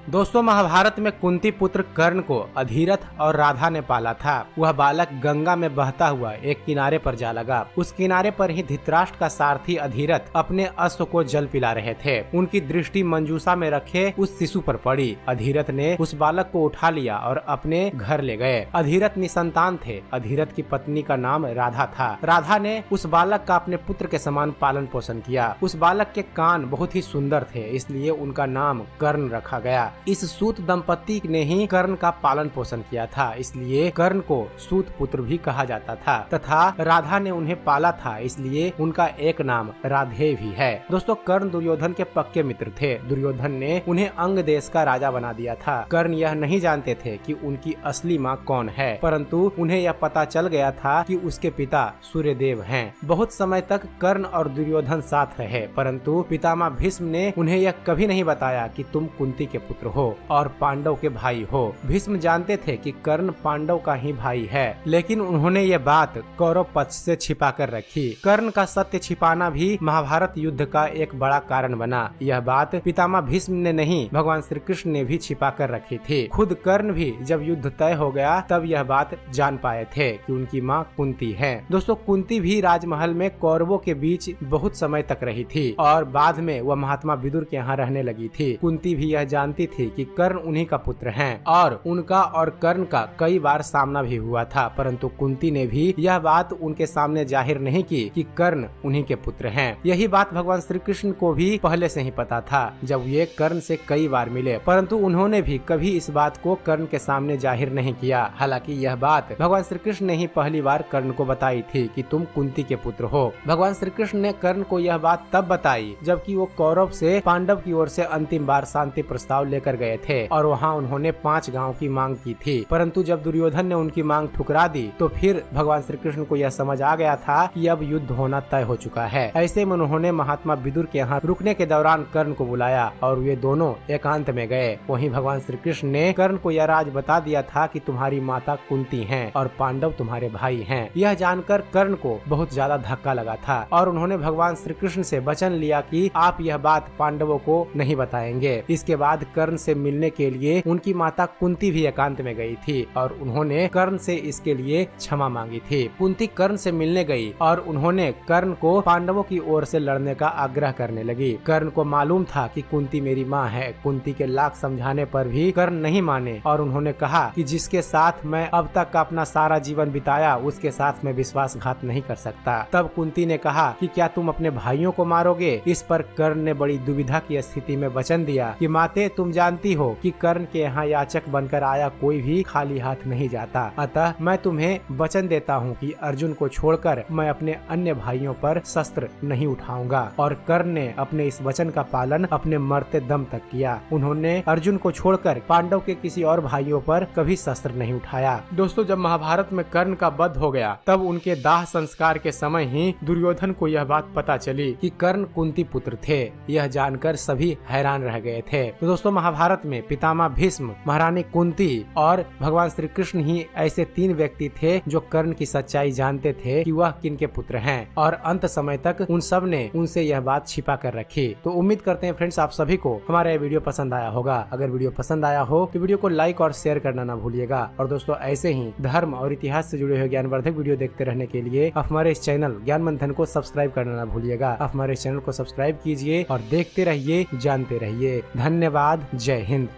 दोस्तों, महाभारत में कुंती पुत्र कर्ण को अधिरथ और राधा ने पाला था। वह बालक गंगा में बहता हुआ एक किनारे पर जा लगा। उस किनारे पर ही धृतराष्ट्र का सारथी अधिरथ अपने अश्व को जल पिला रहे थे। उनकी दृष्टि मंजूषा में रखे उस शिशु पर पड़ी। अधिरथ ने उस बालक को उठा लिया और अपने घर ले गए। अधिरथ निसंतान थे। अधिरथ की पत्नी का नाम राधा था। राधा ने उस बालक का अपने पुत्र के समान पालन पोषण किया। उस बालक के कान बहुत ही सुंदर थे, इसलिए उनका नाम कर्ण रखा गया। इस सूत दंपति ने ही कर्ण का पालन पोषण किया था, इसलिए कर्ण को सूत पुत्र भी कहा जाता था तथा राधा ने उन्हें पाला था, इसलिए उनका एक नाम राधे भी है। दोस्तों, कर्ण दुर्योधन के पक्के मित्र थे। दुर्योधन ने उन्हें अंग देश का राजा बना दिया था। कर्ण यह नहीं जानते थे कि उनकी असली माँ कौन है, परंतु उन्हें यह पता चल गया था कि उसके पिता सूर्यदेव हैं। बहुत समय तक कर्ण और दुर्योधन साथ रहे, परंतु पितामह भीष्म ने उन्हें यह कभी नहीं बताया कि तुम कुंती के पुत्र हो और पांडव के भाई हो। भीष्म जानते थे कि कर्ण पांडव का ही भाई है, लेकिन उन्होंने ये बात कौरव पक्ष से छिपा कर रखी। कर्ण का सत्य छिपाना भी महाभारत युद्ध का एक बड़ा कारण बना। यह बात पितामह भीष्म ने नहीं, भगवान श्री कृष्ण ने भी छिपा कर रखी थी। खुद कर्ण भी जब युद्ध तय हो गया तब यह बात जान पाए थे कि उनकी माँ कुंती है। दोस्तों, कुंती भी राजमहल में कौरवों के बीच बहुत समय तक रही थी और बाद में वह महात्मा विदुर के यहाँ रहने लगी थी। कुंती भी यह जानती थी कि कर्ण उन्हीं का पुत्र है और उनका और कर्ण का कई बार सामना भी हुआ था, परंतु कुंती ने भी यह बात उनके सामने जाहिर नहीं की कि कर्ण उन्हीं के पुत्र हैं। यही बात भगवान श्री कृष्ण को भी पहले से ही पता था जब ये कर्ण से कई बार मिले, परंतु उन्होंने भी कभी इस बात को कर्ण के सामने जाहिर नहीं किया। हालांकि यह बात भगवान श्री कृष्ण ने ही पहली बार कर्ण को बताई थी कि तुम कुंती के पुत्र हो। भगवान श्री कृष्ण ने कर्ण को यह बात तब बताई जबकि वो कौरव से पांडव की ओर से अंतिम बार शांति प्रस्ताव लेकर गए थे और वहाँ उन्होंने 5 गांव की मांग की थी, परंतु जब दुर्योधन ने उनकी मांग ठुकरा दी तो फिर भगवान श्री कृष्ण को यह समझ आ गया था कि अब युद्ध होना तय हो चुका है। ऐसे में उन्होंने महात्मा विदुर के यहाँ रुकने के दौरान कर्ण को बुलाया और वे दोनों एकांत में गए। वहीं भगवान श्री कृष्ण ने कर्ण को यह राज बता दिया था कि तुम्हारी माता कुंती है और पांडव तुम्हारे भाई है। यह जानकर कर्ण को बहुत ज्यादा धक्का लगा था और उन्होंने भगवान श्री कृष्ण से वचन लिया कि आप यह बात पांडवों को नहीं बताएंगे। इसके बाद कर्ण से मिलने के लिए उनकी माता कुंती भी एकांत में गई थी और उन्होंने कर्ण से इसके लिए क्षमा मांगी थी। कुंती कर्ण से मिलने गई और उन्होंने कर्ण को पांडवों की ओर से लड़ने का आग्रह करने लगी। कर्ण को मालूम था कि कुंती मेरी माँ है। कुंती के लाख समझाने पर भी कर्ण नहीं माने और उन्होंने कहा कि जिसके साथ मैं अब तक का अपना सारा जीवन बिताया उसके साथ मैं विश्वासघात नहीं कर सकता। तब कुंती ने कहा कि क्या तुम अपने भाइयों को मारोगे? इस पर कर्ण ने बड़ी दुविधा की स्थिति में वचन दिया कि माते, तुम जानती हो कि कर्ण के यहाँ याचक बनकर आया कोई भी खाली हाथ नहीं जाता, अतः मैं तुम्हें वचन देता हूँ कि अर्जुन को छोड़कर मैं अपने अन्य भाइयों पर शस्त्र नहीं उठाऊंगा। और कर्ण ने अपने इस वचन का पालन अपने मरते दम तक किया। उन्होंने अर्जुन को छोड़कर पांडव के किसी और भाइयों पर कभी शस्त्र नहीं उठाया। दोस्तों, जब महाभारत में कर्ण का वध हो गया तब उनके दाह संस्कार के समय ही दुर्योधन को यह बात पता चली कि कर्ण कुंती पुत्र थे। यह जानकर सभी हैरान रह गए थे। तो दोस्तों, महाभारत में पितामह भीष्म, महारानी कुंती और भगवान श्री कृष्ण ही ऐसे 3 व्यक्ति थे जो कर्ण की सच्चाई जानते थे कि वह किनके पुत्र हैं और अंत समय तक उन सब ने उनसे यह बात छिपा कर रखी। तो उम्मीद करते हैं फ्रेंड्स, आप सभी को हमारा ये वीडियो पसंद आया होगा। अगर वीडियो पसंद आया हो तो वीडियो को लाइक और शेयर करना ना भूलिएगा। और दोस्तों, ऐसे ही धर्म और इतिहास से जुड़े हुए ज्ञानवर्धक वीडियो देखते रहने के लिए आप हमारे इस चैनल ज्ञान मंथन को सब्सक्राइब करना ना भूलिएगा। आप हमारे चैनल को सब्सक्राइब कीजिए और देखते रहिए, जानते रहिए। धन्यवाद। जय हिंद।